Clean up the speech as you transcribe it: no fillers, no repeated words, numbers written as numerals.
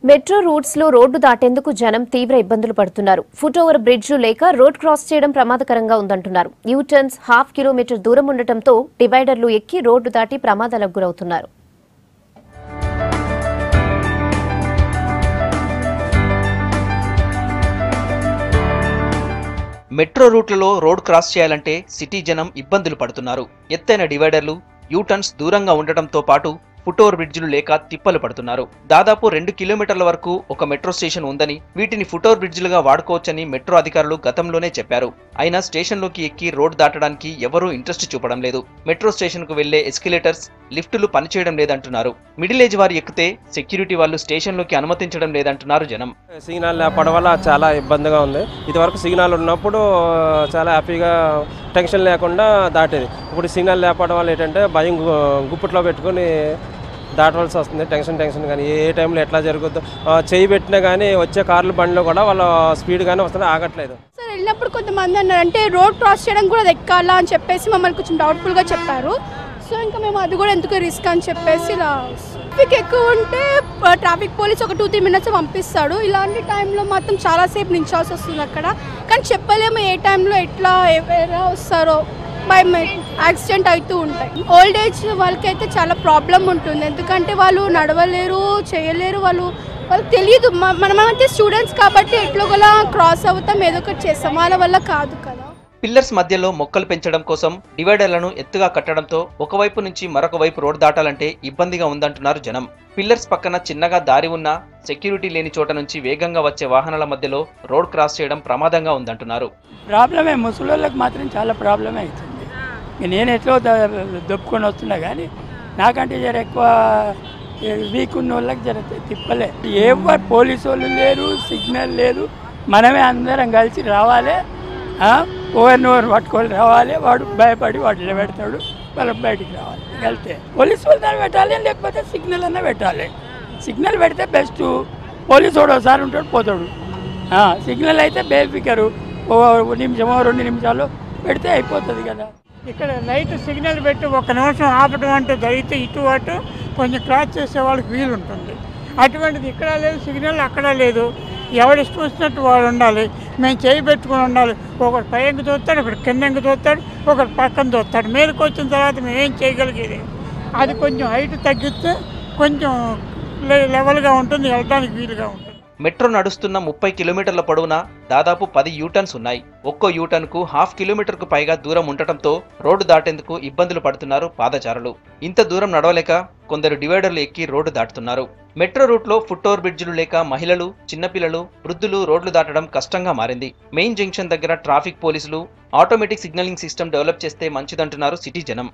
Metro roots లో road దాటేందుకు జనం తీవ్ర ఇబ్బందులు పడుతున్నారు. ఫుట్ ఓవర్ బ్రిడ్జ్లు లేక రోడ్ క్రాస్ చేయడం ప్రమాదకరంగా ఉందంటున్నారు. యూటర్న్స్ హాఫ్ కిలోమీటర్ దూరం ఉండటంతో డివైడర్లు ఎక్కి రోడ్డు దాటి ప్రమాదాలకు గురవుతున్నారు. మెట్రో రూట్లలో రోడ్ క్రాస్ చేయాలంటే సిటీ జనం ఇబ్బందులు పడుతున్నారు. ఎత్తైన డివైడర్లు, యూటర్న్స్ దూరంగా ఉండటంతో పాటు ఫుట్ ఓవర్ బ్రిడ్జ్లు లేక తిప్పలు పడుతున్నారు. దాదాపు 2 కిలోమీటర్ల వరకు ఒక మెట్రో స్టేషన్ ఉందని, వీటిని ఫుట్ ఓవర్ బ్రిడ్జ్లుగా వాడుకోవచ్చని మెట్రో అధికారులు గతంలోనే చెప్పారు. అయినా స్టేషన్లోకి ఎక్కి రోడ్ దాటడానికి ఎవరూ ఇంట్రెస్ట్ చూపడం లేదు. మెట్రో స్టేషన్ కు వెళ్లే ఎస్కలేటర్స్, లిఫ్టులు పనిచేయడం లేదంటున్నారు. మిడిల్ ఏజ్ వారు ఎక్కితే సెక్యూరిటీ వాళ్ళు స్టేషన్లోకి అనుమతించడం లేదంటున్నారు జనం. సిగ్నల్ లేకపోవడం వల్ల చాలా ఇబ్బందిగా ఉంది. ఇదివరకు సిగ్నల్ ఉన్నప్పుడు చాలా హ్యాపీగా టెన్షన్ లేకుండా దాటేది. ఇప్పుడు సిగ్నల్ లేకపోవడం వల్ల ఏంటంటే భయం గుప్పట్లో పెట్టుకుని దాటవలసి వస్తుంది. టెన్షన్ కానీ ఏ టైంలో ఎట్లా జరుగుతుందో చేయి పెట్టినా కానీ వచ్చే కార్లు బండిలో కూడా వాళ్ళ స్పీడ్ కానీ వస్తున్నా ఆగట్లేదు. సార్ వెళ్ళినప్పుడు కొంతమంది అన్నారు అంటే రోడ్ క్రాస్ చేయడం కూడా ఎక్కాలా అని చెప్పేసి మమ్మల్ని కొంచెం డౌట్ఫుల్గా చెప్పారు. సో ఇంకా మేము అది కూడా ఎందుకు రిస్క్ అని చెప్పేసి ఇలా ట్రాఫిక్ ఎక్కువ ఉంటే ట్రాఫిక్ పోలీస్ ఒక 2-3 మినిట్స్ పంపిస్తాడు. ఇలాంటి టైంలో మాత్రం చాలాసేపు నిల్చోవాల్సి వస్తుంది అక్కడ. కానీ చెప్పలేము ఏ టైంలో ఎట్లా ఎవరైనా వస్తారో, బై యాక్సిడెంట్ అవుతూ ఉంటాయి. ఓల్డ్ ఏజ్ వాళ్ళకైతే చాలా ప్రాబ్లం ఉంటుంది. ఎందుకంటే వాళ్ళు నడవలేరు, చేయలేరు, వాళ్ళకి తెలియదు. మనమైతే స్టూడెంట్స్ కాబట్టి ఎట్లో కూడా క్రాస్ అవుతాం, ఏదో ఒకటి చేస్తాం. వాళ్ళ వల్ల కాదు కదా. పిల్లర్స్ మధ్యలో మొక్కలు పెంచడం కోసం డివైడర్లను ఎత్తుగా కట్టడంతో ఒకవైపు నుంచి మరొక వైపు రోడ్ దాటాలంటే ఇబ్బందిగా ఉందంటున్నారు జనం. పిల్లర్స్ పక్కన చిన్నగా దారి ఉన్నా సెక్యూరిటీ లేని చోట నుంచి వేగంగా వచ్చే వాహనాల మధ్యలో రోడ్ క్రాస్ చేయడం ప్రమాదంగా ఉందంటున్నారు. ప్రాబ్లమే, ముసలోళ్ళకి మాత్రం చాలా ప్రాబ్లమే అవుతుంది. నేను ఎట్లో దొప్పుకొని వస్తున్నా కానీ నాకంటే జర ఎక్కువ వీక్ ఉన్న వాళ్ళకి జర తిప్పలే. ఎవరు పోలీసు వాళ్ళు లేరు, సిగ్నల్ లేదు. మనమే అందరం కలిసి రావాలి, ఓవర్ పట్టుకొని రావాలి. వాడు భయపడి వాడు నిలబెడతాడు, మనం బయటికి రావాలి. వెళ్తే పోలీసు వాళ్ళు దాన్ని పెట్టాలి, లేకపోతే సిగ్నల్ అన్నా పెట్టాలి. సిగ్నల్ పెడితే బెస్ట్. పోలీసు వాడు ఒకసారి ఉంటాడు, పోతాడు. సిగ్నల్ అయితే బేఫికరు, 1 నిమిషమో 2 నిమిషాలు పెడితే అయిపోతుంది కదా. ఇక్కడ లైట్ సిగ్నల్ పెట్టి 1 నిమిషం ఆపడం అంటే జరిగితే ఇటు అటు కొంచెం క్రాస్ చేసే వాళ్ళకి వీలు ఉంటుంది. అటువంటిది ఇక్కడ లేదు, సిగ్నల్ అక్కడ లేదు. ఎవడిష్టం వచ్చినట్టు వాడు ఉండాలి. మేము చేయి పెట్టుకుని ఉండాలి. ఒకటి పైకి చూస్తాడు, ఒకటి కిందకి చూస్తాడు, ఒకటి పక్కన చూస్తాడు. మీదకి వచ్చిన తర్వాత మేమేం చేయగలిగేది? అది కొంచెం హైట్ తగ్గిస్తే కొంచెం లెవెల్గా ఉంటుంది, వెళ్ళడానికి వీలుగా ఉంటుంది. మెట్రో నడుస్తున్న 30 కిలోమీటర్ల పొడవున దాదాపు 10 యూటర్న్స్ ఉన్నాయి. ఒక్కో యూటర్న్ కు హాఫ్ కిలోమీటర్ కు పైగా దూరం ఉండటంతో రోడ్డు దాటేందుకు ఇబ్బందులు పడుతున్నారు పాదచారులు. ఇంత దూరం నడవలేక కొందరు డివైడర్లు ఎక్కి రోడ్డు దాటుతున్నారు. మెట్రో రూట్ లో ఫుట్ ఓవర్ బ్రిడ్జ్లు లేక మహిళలు, చిన్నపిల్లలు, వృద్ధులు రోడ్లు దాటడం కష్టంగా మారింది. మెయిన్ జంక్షన్ దగ్గర ట్రాఫిక్ పోలీసులు ఆటోమేటిక్ సిగ్నలింగ్ సిస్టమ్ డెవలప్ చేస్తే మంచిదంటున్నారు సిటీ జనం.